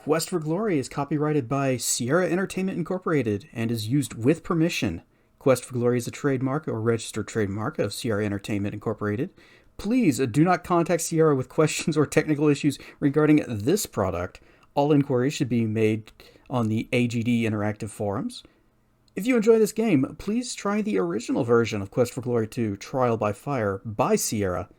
Quest for Glory is copyrighted by Sierra Entertainment Incorporated and is used with permission. Quest for Glory is a trademark or registered trademark of Sierra Entertainment Incorporated. Please do not contact Sierra with questions or technical issues regarding this product. All inquiries should be made on the AGD Interactive forums. If you enjoy this game, please try the original version of Quest for Glory 2 Trial by Fire by Sierra.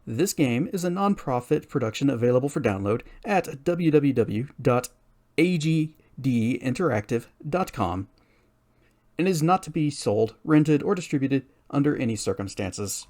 This game is a non-profit production available for download at www.agdinteractive.com and is not to be sold, rented, or distributed under any circumstances.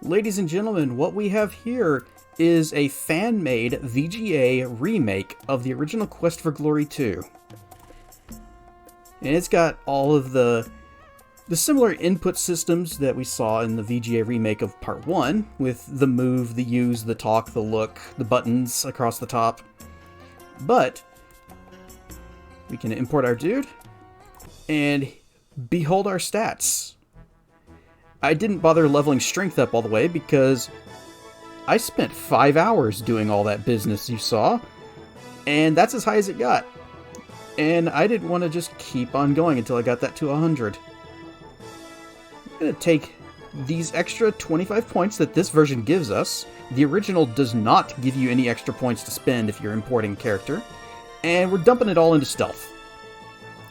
Ladies and gentlemen, what we have here is a fan-made VGA remake of the original Quest for Glory 2. And it's got all of the similar input systems that we saw in the VGA remake of Part 1, with the move, the use, the talk, the look, the buttons across the top. But we can import our dude, and behold our stats. I didn't bother leveling strength up all the way because I spent 5 hours doing all that business you saw, and that's as high as it got. And I didn't want to just keep on going until I got that to 100. I'm going to take these extra 25 points that this version gives us. The original does not give you any extra points to spend if you're importing a character, and we're dumping it all into stealth.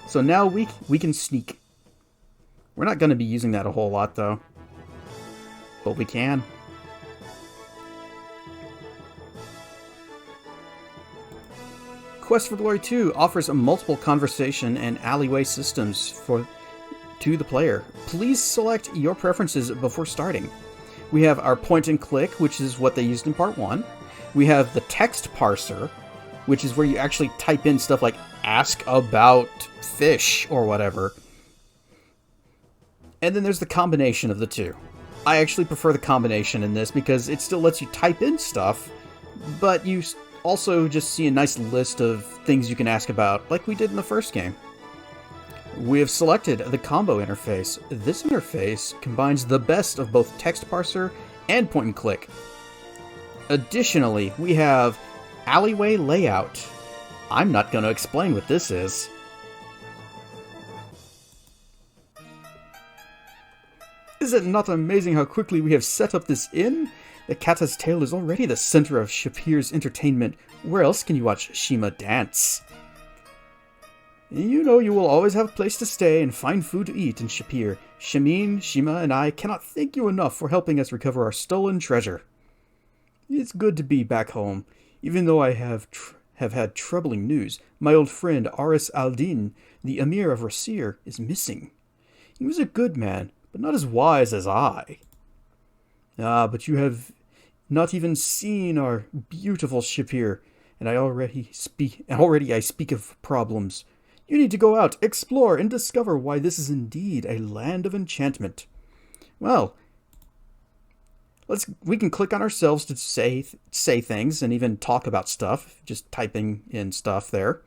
So now we can sneak. We're not going to be using that a whole lot, though. But we can. Quest for Glory 2 offers multiple conversation and alleyway systems to the player. Please select your preferences before starting. We have our point and click, which is what they used in Part 1. We have the text parser, which is where you actually type in stuff like ask about fish or whatever. And then there's the combination of the two. I actually prefer the combination in this because it still lets you type in stuff, but you also just see a nice list of things you can ask about, like we did in the first game. We have selected the combo interface. This interface combines the best of both text parser and point and click. Additionally, we have alleyway layout. I'm not going to explain what this is. Is it not amazing how quickly we have set up this inn? The Kata's Tale is already the center of Shapier's entertainment. Where else can you watch Shima dance? You know you will always have a place to stay and find food to eat in Shapier. Shamin, Shima, and I cannot thank you enough for helping us recover our stolen treasure. It's good to be back home, even though I have had troubling news. My old friend Aris al-Din, the Emir of Rasir, is missing. He was a good man, but not as wise as I. But you have not even seen our beautiful Shapier, and I already speak of problems. You need to go out, explore, and discover why this is indeed a land of enchantment. Well, we can click on ourselves to say things and even talk about stuff, just typing in stuff there.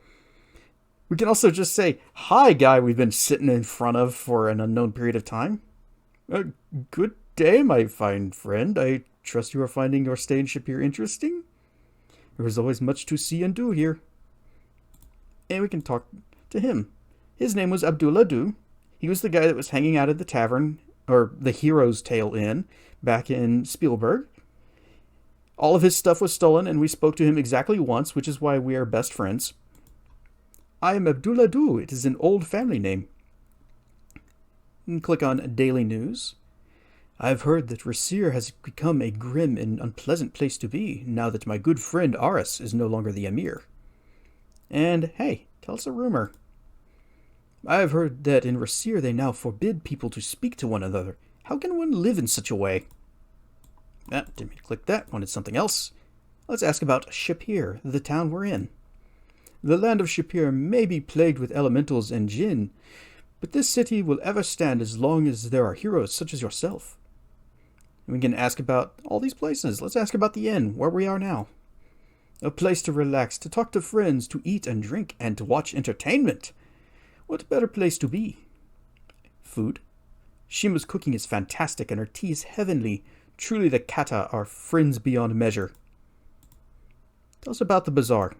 We can also just say, "Hi, guy we've been sitting in front of for an unknown period of time. Good day, my fine friend. I trust you are finding your stay in Shapier interesting. There is always much to see and do here." And we can talk to him. His name was Abdullah Du. He was the guy that was hanging out at the tavern, or the Hero's Tale Inn, back in Spielburg. All of his stuff was stolen, and we spoke to him exactly once, which is why we are best friends. I am Abdullah Du. It is an old family name. And click on Daily News. I've heard that Rasir has become a grim and unpleasant place to be, now that my good friend Aris is no longer the Emir. And, hey, tell us a rumor. I have heard that in Rasir they now forbid people to speak to one another. How can one live in such a way? Didn't mean to click that. Wanted something else. Let's ask about Shapier, the town we're in. The land of Shapier may be plagued with elementals and jinn, but this city will ever stand as long as there are heroes such as yourself. And we can ask about all these places. Let's ask about the inn, where we are now. A place to relax, to talk to friends, to eat and drink, and to watch entertainment. What better place to be? Food. Shima's cooking is fantastic and her tea is heavenly. Truly the kata are friends beyond measure. Tell us about the bazaar.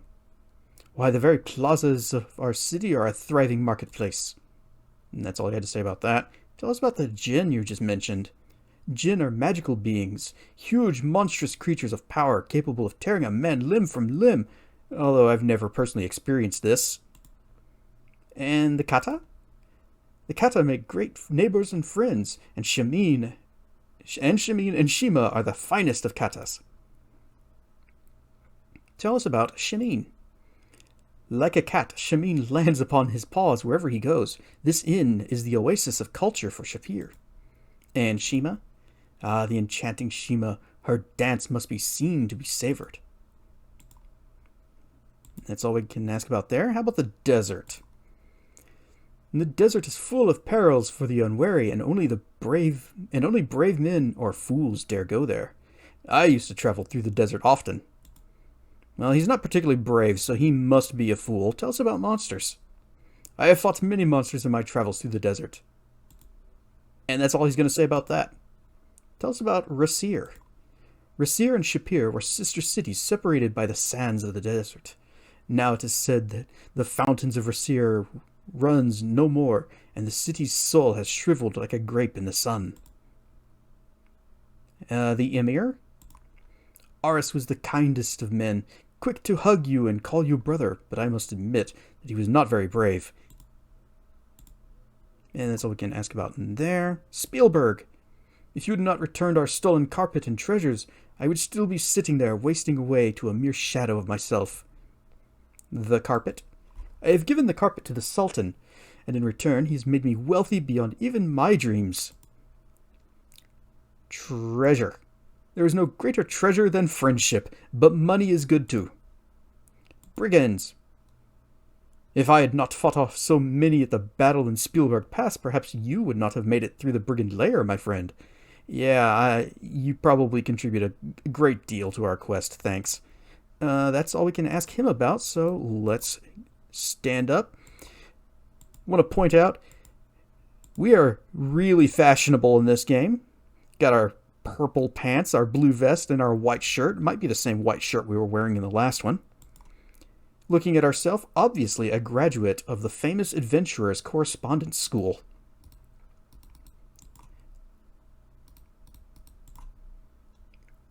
Why, the very plazas of our city are a thriving marketplace. And that's all I had to say about that. Tell us about the jinn you just mentioned. Jinn are magical beings, huge monstrous creatures of power capable of tearing a man limb from limb, although I've never personally experienced this. And the kata? The kata make great neighbors and friends, and Shimeen and Shima are the finest of katas. Tell us about Shimeen. Like a cat, Shimeen lands upon his paws wherever he goes. This inn is the oasis of culture for Shapier. And Shima? Ah, the enchanting Shima. Her dance must be seen to be savored. That's all we can ask about there. How about the desert? And the desert is full of perils for the unwary, and only brave men or fools dare go there. I used to travel through the desert often. Well, he's not particularly brave, so he must be a fool. Tell us about monsters. I have fought many monsters in my travels through the desert. And that's all he's going to say about that. Tell us about Rasir. Rasir and Shapier were sister cities separated by the sands of the desert. Now it is said that the fountains of Rasir runs no more, and the city's soul has shriveled like a grape in the sun. The Emir? Aris was the kindest of men, quick to hug you and call you brother, but I must admit that he was not very brave. And that's all we can ask about in there. Spielburg. If you had not returned our stolen carpet and treasures, I would still be sitting there wasting away to a mere shadow of myself. The carpet. I have given the carpet to the Sultan, and in return he has made me wealthy beyond even my dreams. Treasure. There is no greater treasure than friendship, but money is good too. Brigands. If I had not fought off so many at the battle in Spielburg Pass, perhaps you would not have made it through the brigand lair, my friend. Yeah, you probably contribute a great deal to our quest, thanks. That's all we can ask him about, so let's stand up. I want to point out, we are really fashionable in this game. Got our purple pants, our blue vest, and our white shirt. It might be the same white shirt we were wearing in the last one. Looking at ourselves, obviously a graduate of the famous Adventurers Correspondence School.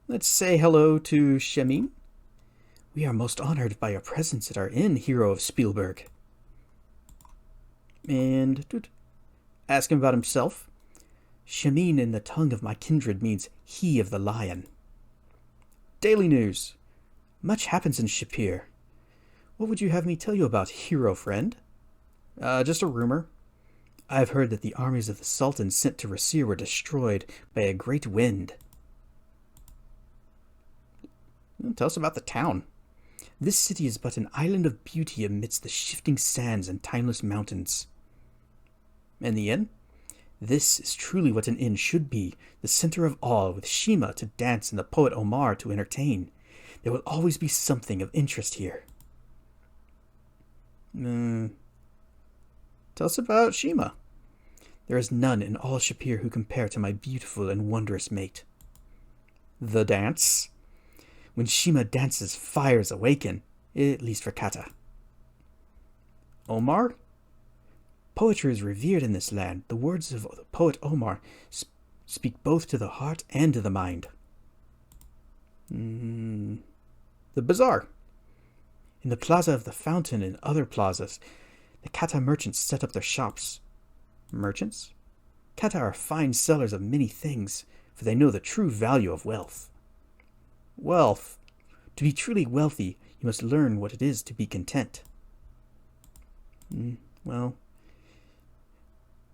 Let's say hello to Shemin. We are most honored by your presence at our inn, hero of Spielburg. And ask him about himself. Shemin in the tongue of my kindred means he of the lion. Daily news. Much happens in Shapier. What would you have me tell you about, hero friend? Just a rumor. I've heard that the armies of the Sultan sent to Rasir were destroyed by a great wind. Tell us about the town. This city is but an island of beauty amidst the shifting sands and timeless mountains. And the inn? This is truly what an inn should be, the center of all, with Shima to dance and the poet Omar to entertain. There will always be something of interest here. Tell us about Shima. There is none in all Shapier who compare to my beautiful and wondrous mate. The dance? When Shima dances, fires awaken, at least for Kata. Omar? Poetry is revered in this land. The words of the poet Omar speak both to the heart and to the mind. The bazaar. In the plaza of the fountain and other plazas, the Kata merchants set up their shops. Merchants? Kata are fine sellers of many things, for they know the true value of wealth. Wealth. To be truly wealthy, you must learn what it is to be content. Well,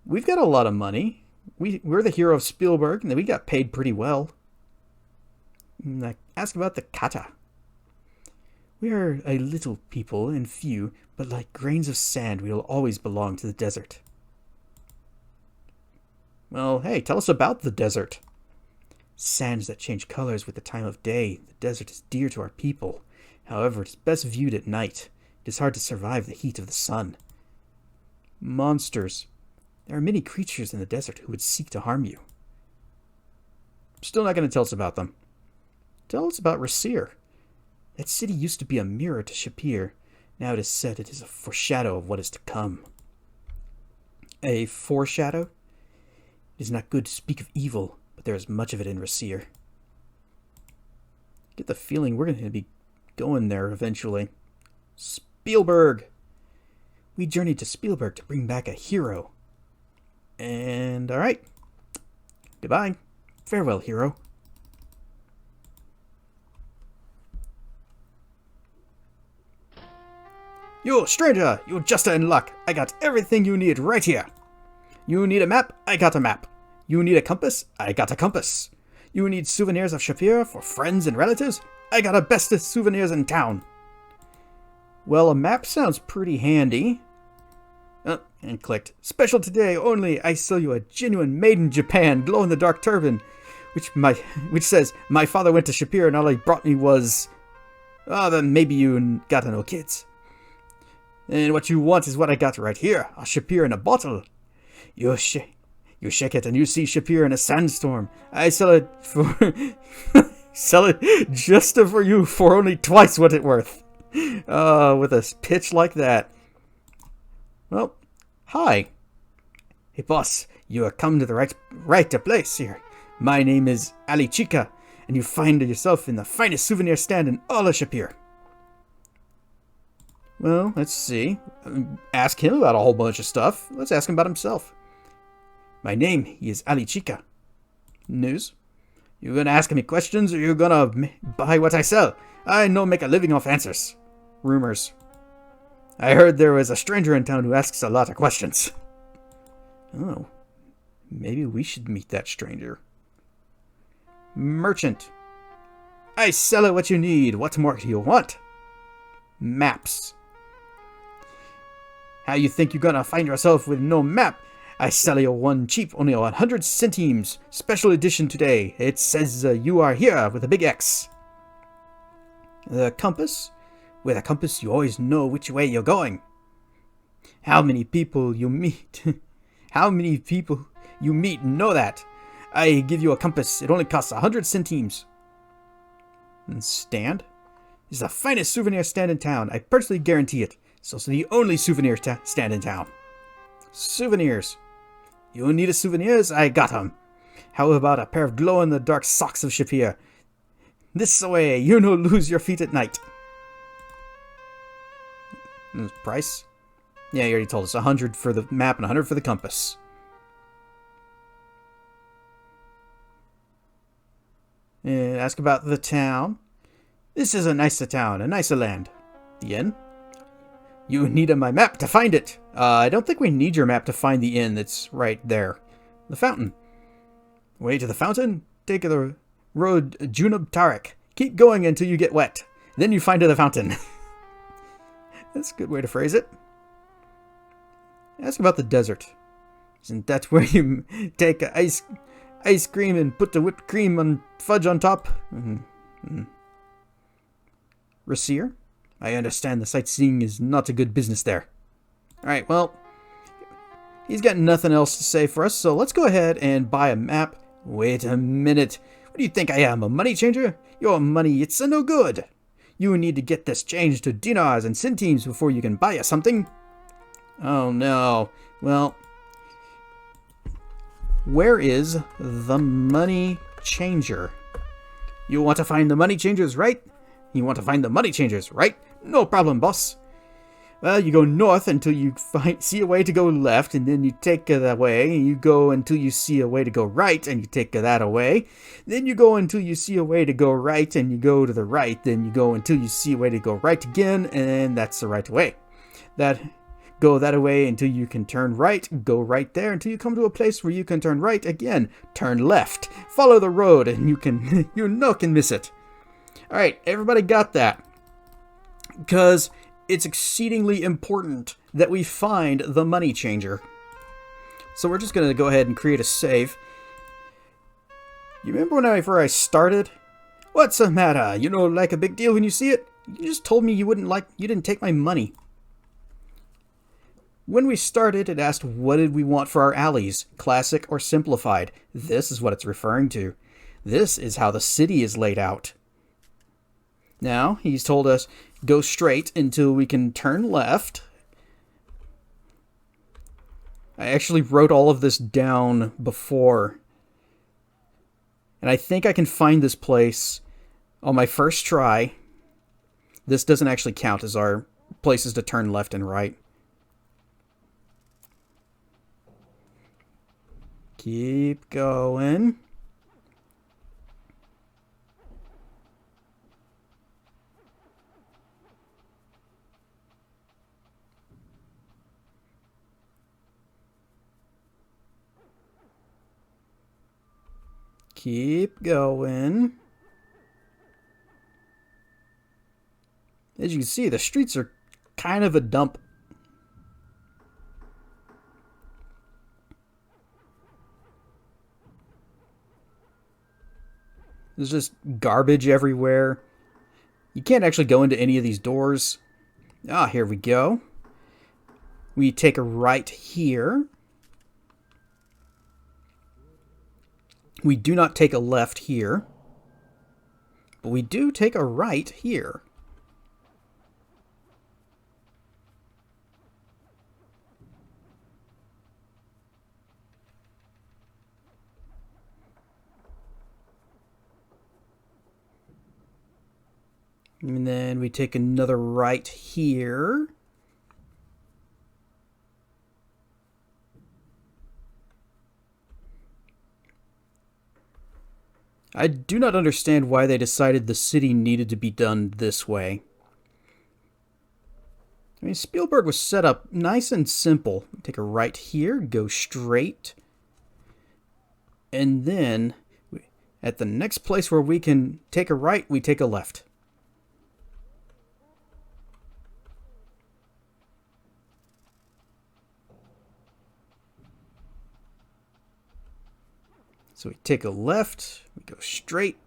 we've got a lot of money. We're the hero of Spielburg, and we got paid pretty well. Ask about the Kata. We are a little people and few, but like grains of sand, we will always belong to the desert. Well, hey, tell us about the desert. Sands that change colors with the time of day. The desert is dear to our people. However, it is best viewed at night. It is hard to survive the heat of the sun. Monsters. There are many creatures in the desert who would seek to harm you. Still not going to tell us about them. Tell us about Rasir. That city used to be a mirror to Shapier. Now it is said it is a foreshadow of what is to come. A foreshadow? It is not good to speak of evil, but there is much of it in Rasir. Get the feeling we're going to be going there eventually. Spielburg! We journeyed to Spielburg to bring back a hero. And alright. Goodbye. Farewell, hero. You stranger! You just in luck! I got everything you need right here! You need a map? I got a map. You need a compass? I got a compass. You need souvenirs of Shapier for friends and relatives? I got the bestest souvenirs in town. Well, a map sounds pretty handy. And clicked. Special today only, I sell you a genuine made in Japan glow-in-the-dark turban, which says, my father went to Shapier and all he brought me was... Oh, then maybe you gotta know kids. And what you want is what I got right here, a Shapier in a bottle. You shake it and you see Shapier in a sandstorm. I sell it for... sell it just for you for only twice what it's worth. With a pitch like that. Well, hi. Hey boss, you have come to the right place here. My name is Ali Chica, and you find yourself in the finest souvenir stand in all of Shapier. Well, let's see. Ask him about a whole bunch of stuff. Let's ask him about himself. My name is Ali Chica. News? You gonna ask me questions or you gonna buy what I sell? I no make a living off answers. Rumors. I heard there was a stranger in town who asks a lot of questions. Oh. Maybe we should meet that stranger. Merchant. I sell it what you need. What more do you want? Maps. How you think you're gonna find yourself with no map? I sell you one cheap, only 100 centemes. Special edition today. It says you are here with a big X. The compass? With a compass, you always know which way you're going. How many people you meet? How many people you meet know that? I give you a compass. It only costs 100 centemes. And stand? It's the finest souvenir stand in town. I personally guarantee it. It's also the only souvenir stand in town. Souvenirs. You need a souvenirs? I got 'em. How about a pair of glow-in-the-dark socks of Shapier? This way, you no lose your feet at night. Price? Yeah, you already told us. 100 for the map and 100 for the compass. And ask about the town. This is a nicer town, a nicer land. The inn? You need my map to find it. I don't think we need your map to find the inn that's right there. The fountain. Way to the fountain? Take the road Junub Tarik. Keep going until you get wet. Then you find the fountain. That's a good way to phrase it. Ask about the desert. Isn't that where you take ice cream and put the whipped cream on fudge on top? Rasir? I understand the sightseeing is not a good business there. Alright, well, he's got nothing else to say for us, so let's go ahead and buy a map. Wait a minute. What do you think I am, a money changer? Your money, it's no good. You need to get this changed to dinars and centemes before you can buy us something. Oh no. Well, where is the money changer? You want to find the money changers, right? You want to find the money changers, right? No problem, boss. Well, you go north until you see a way to go left, and then you take that way, and you go until you see a way to go right, and you take that away. Then you go until you see a way to go right, and you go to the right. Then you go until you see a way to go right again, and that's the right way. Go that way until you can turn right. Go right there until you come to a place where you can turn right again. Turn left. Follow the road, and you can miss it. All right, everybody got that. because it's exceedingly important that we find the money changer. So we're just going to go ahead and create a save. You remember whenever I started? What's the matter? You don't like a big deal when you see it? You just told me you didn't take my money. When we started, it asked what did we want for our alleys, classic or simplified. This is what it's referring to. This is how the city is laid out. Now, he's told us go straight until we can turn left. I actually wrote all of this down before. And I think I can find this place on my first try. This doesn't actually count as our places to turn left and right. Keep going. Keep going. As you can see, the streets are kind of a dump. There's just garbage everywhere. You can't actually go into any of these doors. Ah, here we go. We take a right here. We do not take a left here. But we do take a right here. And then we take another right here. I do not understand why they decided the city needed to be done this way. I mean, Spielburg was set up nice and simple. Take a right here, go straight. And then, at the next place where we can take a right, we take a left. So we take a left, we go straight.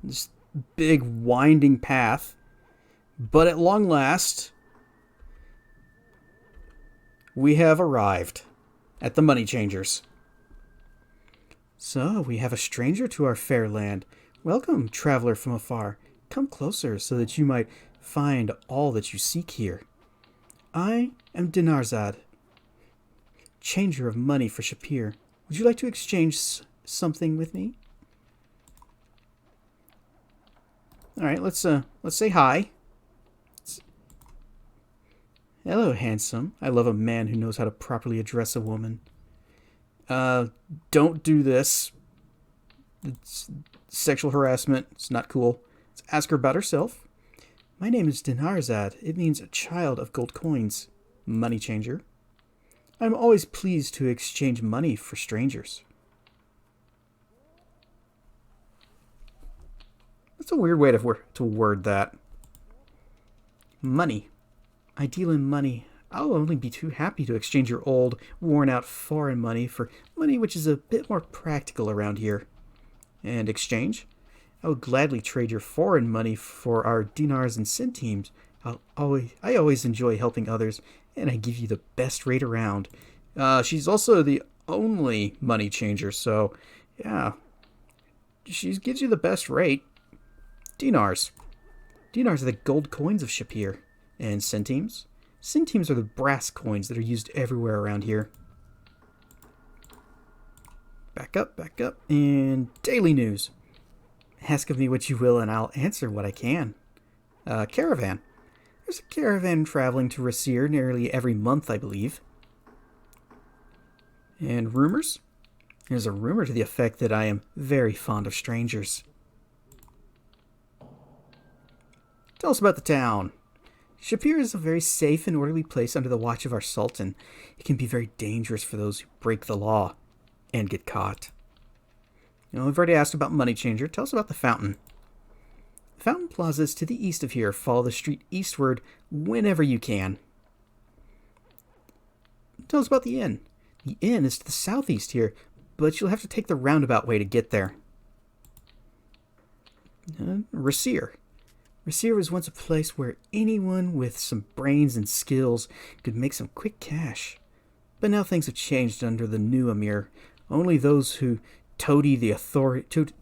This big winding path, but at long last, we have arrived at the money changers. So we have a stranger to our fair land. Welcome, traveler from afar. Come closer so that you might find all that you seek here. I am dinars, changer of money for Shapier. Would you like to exchange something with me? All right, let's say hi. Hello, handsome. I love a man who knows how to properly address a woman. Don't do this. It's sexual harassment. It's not cool. Let's ask her about herself. My name is Dinarzad. It means a child of gold coins. Money changer. I'm always pleased to exchange money for strangers. That's a weird way to word that. Money. I deal in money. I'll only be too happy to exchange your old, worn-out foreign money for money which is a bit more practical around here. And exchange? I would gladly trade your foreign money for our dinars and centemes. I always enjoy helping others, and I give you the best rate around. She's also the only money changer, so yeah. She gives you the best rate. Dinars. Dinars are the gold coins of Shapier. And centemes? Centemes are the brass coins that are used everywhere around here. Back up. And daily news. Ask of me what you will and I'll answer what I can. Caravan. There's a caravan traveling to Rasir nearly every month, I believe. And rumors? There's a rumor to the effect that I am very fond of strangers. Tell us about the town. Shapier is a very safe and orderly place under the watch of our Sultan. It can be very dangerous for those who break the law and get caught. We've already asked about Money Changer. Tell us about the fountain. The fountain plaza is to the east of here. Follow the street eastward whenever you can. Tell us about the inn. The inn is to the southeast here, but you'll have to take the roundabout way to get there. Rasir. Rasir was once a place where anyone with some brains and skills could make some quick cash. But now things have changed under the new Emir. Only those who toady the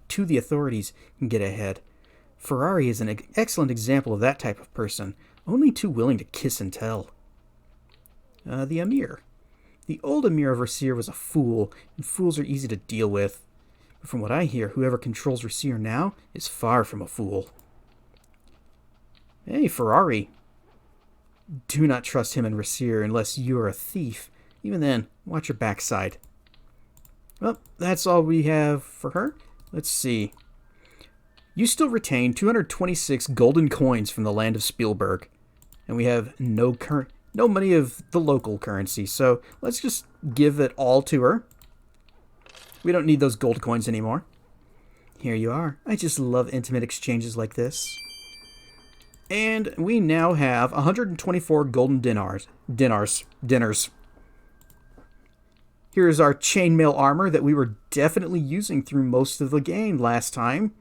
to the authorities can get ahead. Ferrari is an excellent example of that type of person, only too willing to kiss and tell. The Emir. The old Emir of Rasir was a fool, and fools are easy to deal with. But from what I hear, whoever controls Rasir now is far from a fool. Hey, Ferrari. Do not trust him and Rasir unless you are a thief. Even then, watch your backside. Well, that's all we have for her. Let's see. You still retain 226 golden coins from the land of Spielburg. And we have no money of the local currency, so let's just give it all to her. We don't need those gold coins anymore. Here you are. I just love intimate exchanges like this. And we now have 124 golden dinars. Here's our chainmail armor that we were definitely using through most of the game last time.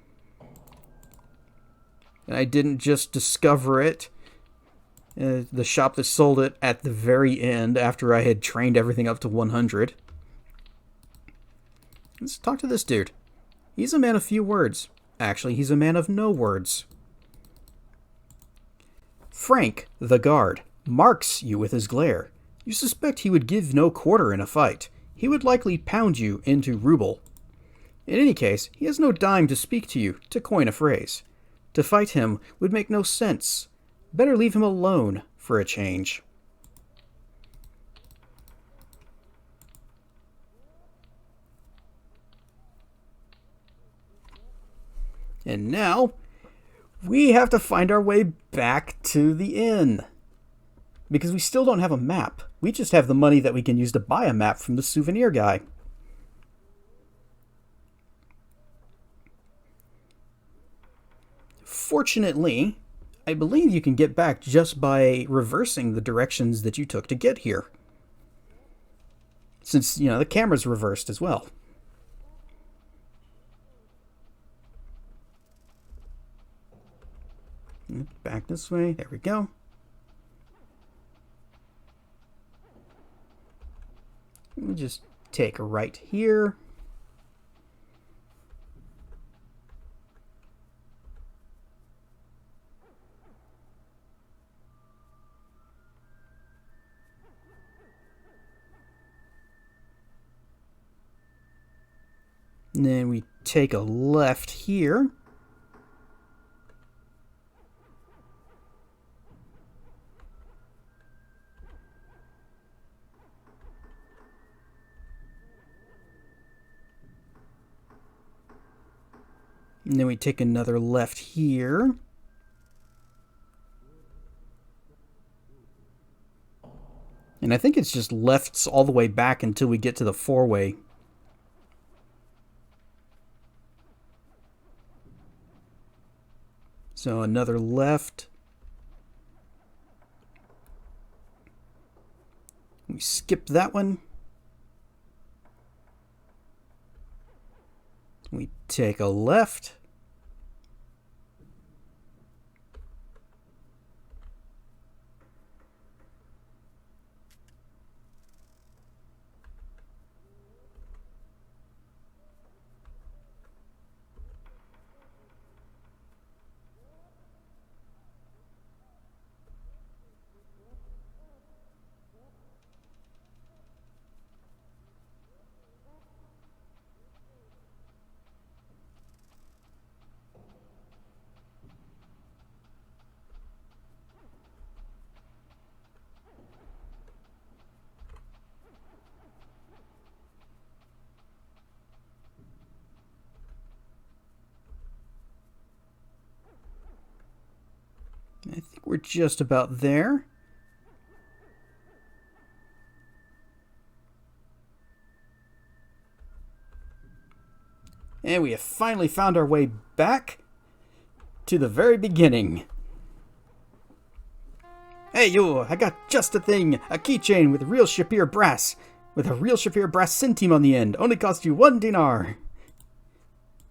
And I didn't just discover it. The shop that sold it at the very end after I had trained everything up to 100. Let's talk to this dude. He's a man of few words. Actually, he's a man of no words. Frank, the guard, marks you with his glare. You suspect he would give no quarter in a fight. He would likely pound you into ruble. In any case, he has no dime to speak to you, to coin a phrase. To fight him would make no sense. Better leave him alone for a change. And now, we have to find our way back to the inn. Because we still don't have a map. We just have the money that we can use to buy a map from the souvenir guy. Fortunately, I believe you can get back just by reversing the directions that you took to get here. Since, the camera's reversed as well. Back this way. There we go. We'll just take a right here. And then we take a left here. And then we take another left here. And I think it's just lefts all the way back until we get to the four-way. So another left. We skip that one. We take a left. we're just about there. And we have finally found our way back to the very beginning. Hey you, I got just a thing, a keychain with real Shapier brass. With a real Shapier brass centime on the end. Only cost you 1 dinar.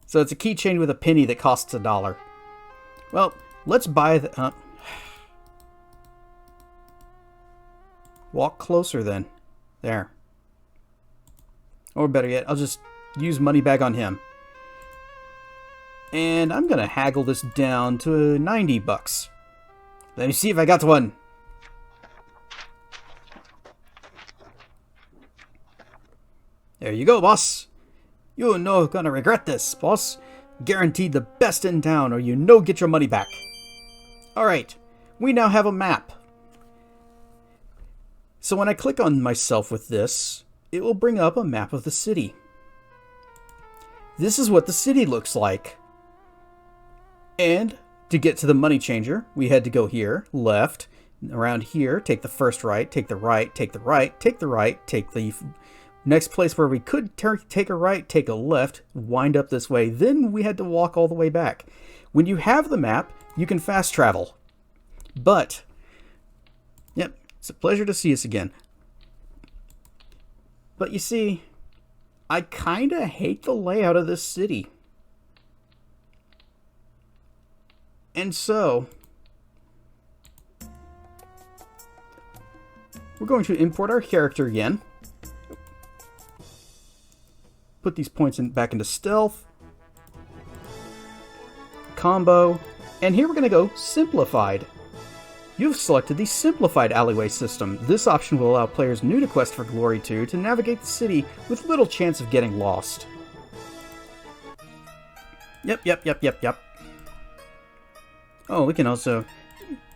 So it's a keychain with a penny that costs $1. Well, let's buy the... Walk closer then. There. Or better yet, I'll just use money bag on him. And I'm going to haggle this down to 90 bucks. Let me see if I got one. There you go, boss. You're no gonna regret this, boss. Guaranteed the best in town, or you no get your money back. Alright, we now have a map. So when I click on myself with this, it will bring up a map of the city. This is what the city looks like. And to get to the money changer, we had to go here, left, around here, take the first right, take the right, take the right, take the right, take the next place where we could take a right, take a left, wind up this way. Then we had to walk all the way back. When you have the map, you can fast travel. But, yep, it's a pleasure to see us again. But you see, I kind of hate the layout of this city. And so, we're going to import our character again. Put these points back into stealth. Combo. And here we're going to go simplified. You've selected the simplified alleyway system. This option will allow players new to Quest for Glory 2 to navigate the city with little chance of getting lost. Yep. Oh, we can also,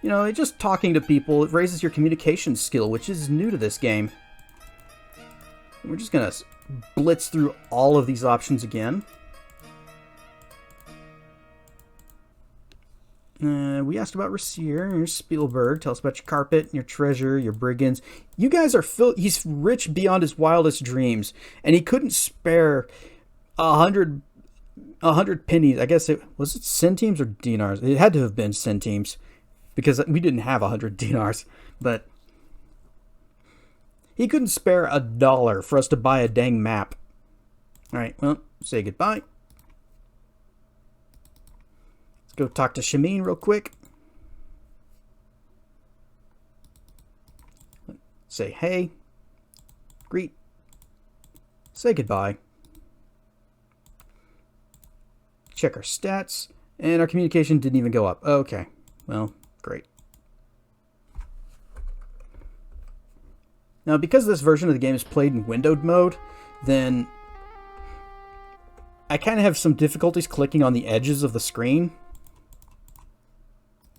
just talking to people, it raises your communication skill, which is new to this game. We're just going to blitz through all of these options again. We asked about Shapier, your Spielburg. Tell us about your carpet, your treasure, your brigands. You guys are he's rich beyond his wildest dreams, and he couldn't spare 100 pennies. I guess was it centimes or dinars? It had to have been centimes, because we didn't have 100 dinars, but he couldn't spare $1 for us to buy a dang map. Alright, well, say goodbye. Let's go talk to Shamin real quick. Say hey. Greet. Say goodbye. Check our stats. And our communication didn't even go up. Okay, well, great. Now, because this version of the game is played in windowed mode, then I kind of have some difficulties clicking on the edges of the screen.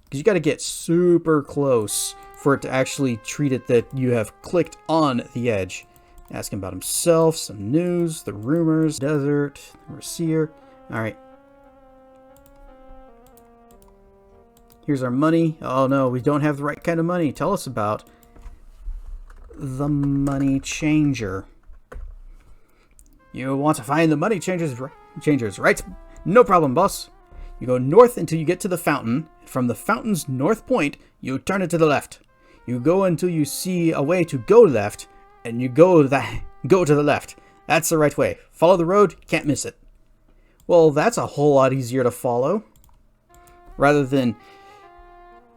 Because you got to get super close for it to actually treat it that you have clicked on the edge. Ask him about himself, some news, the rumors, desert, the Shapier. Alright. Here's our money. Oh no, we don't have the right kind of money. Tell us about the money changer. You want to find the money changers, right? No problem, boss. You go north until you get to the fountain. From the fountain's north point, you turn it to the left. You go until you see a way to go left, and you go to the left. That's the right way. Follow the road, can't miss it. Well, that's a whole lot easier to follow. Rather than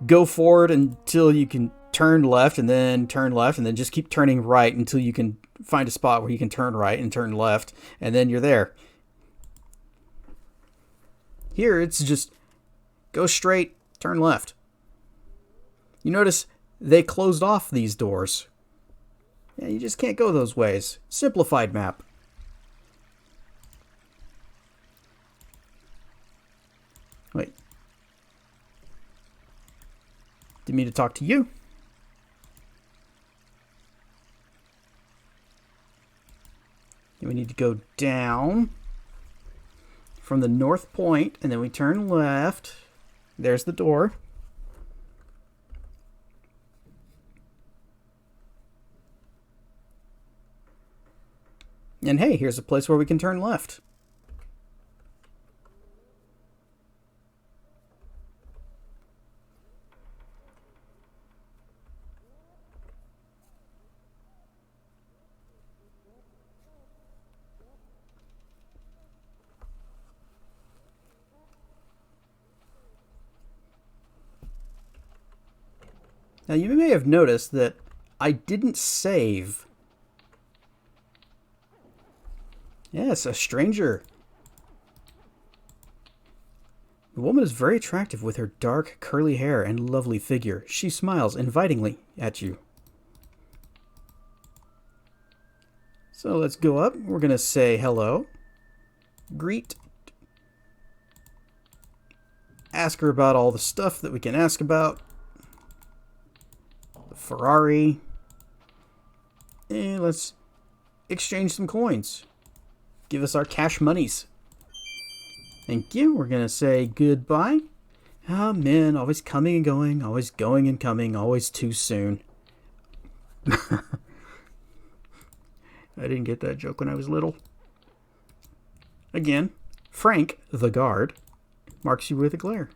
go forward until you can turn left and then just keep turning right until you can find a spot where you can turn right and turn left, and then you're there. Here, it's just go straight, turn left. You notice they closed off these doors. Yeah, you just can't go those ways. Simplified map. Wait. Didn't mean to talk to you. We need to go down from the north point, and then we turn left. There's the door. And hey, here's a place where we can turn left. Now you may have noticed that I didn't save. Yes, a stranger. The woman is very attractive with her dark, curly hair and lovely figure. She smiles invitingly at you. So let's go up. We're going to say hello. Greet. Ask her about all the stuff that we can ask about. The Ferrari. And let's exchange some coins. Give us our cash monies. Thank you. We're going to say goodbye. Ah, men, always coming and going, always going and coming, always too soon. I didn't get that joke when I was little. Again, Frank, the guard, marks you with a glare.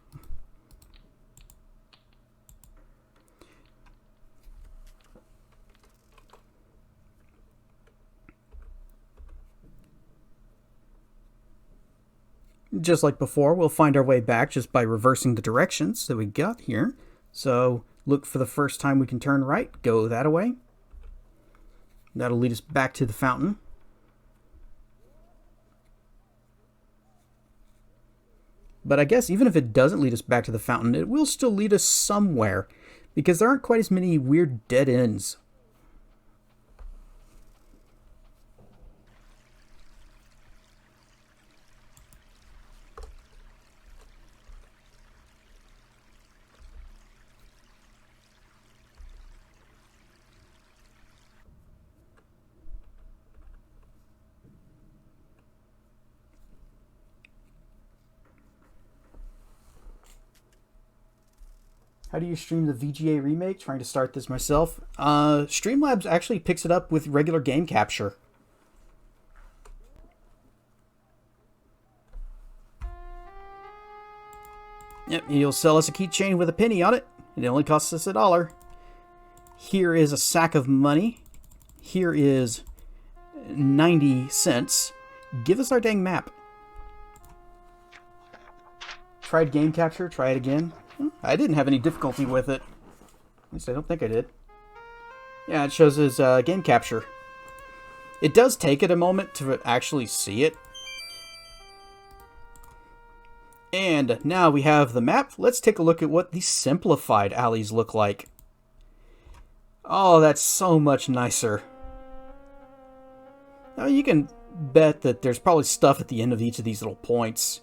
Just like before, we'll find our way back just by reversing the directions that we got here. So look for the first time we can turn right, go that way. That'll lead us back to the fountain. But I guess even if it doesn't lead us back to the fountain, it will still lead us somewhere, because there aren't quite as many weird dead ends. How do you stream the VGA remake? Trying to start this myself. Streamlabs actually picks it up with regular game capture. Yep, he'll sell us a keychain with a penny on it. It only costs us $1. Here is a sack of money. Here is 90 cents. Give us our dang map. Tried game capture, try it again. I didn't have any difficulty with it. At least I don't think I did. Yeah, it shows as game capture. It does take it a moment to actually see it. And now we have the map. Let's take a look at what the simplified alleys look like. Oh, that's so much nicer. Now you can bet that there's probably stuff at the end of each of these little points.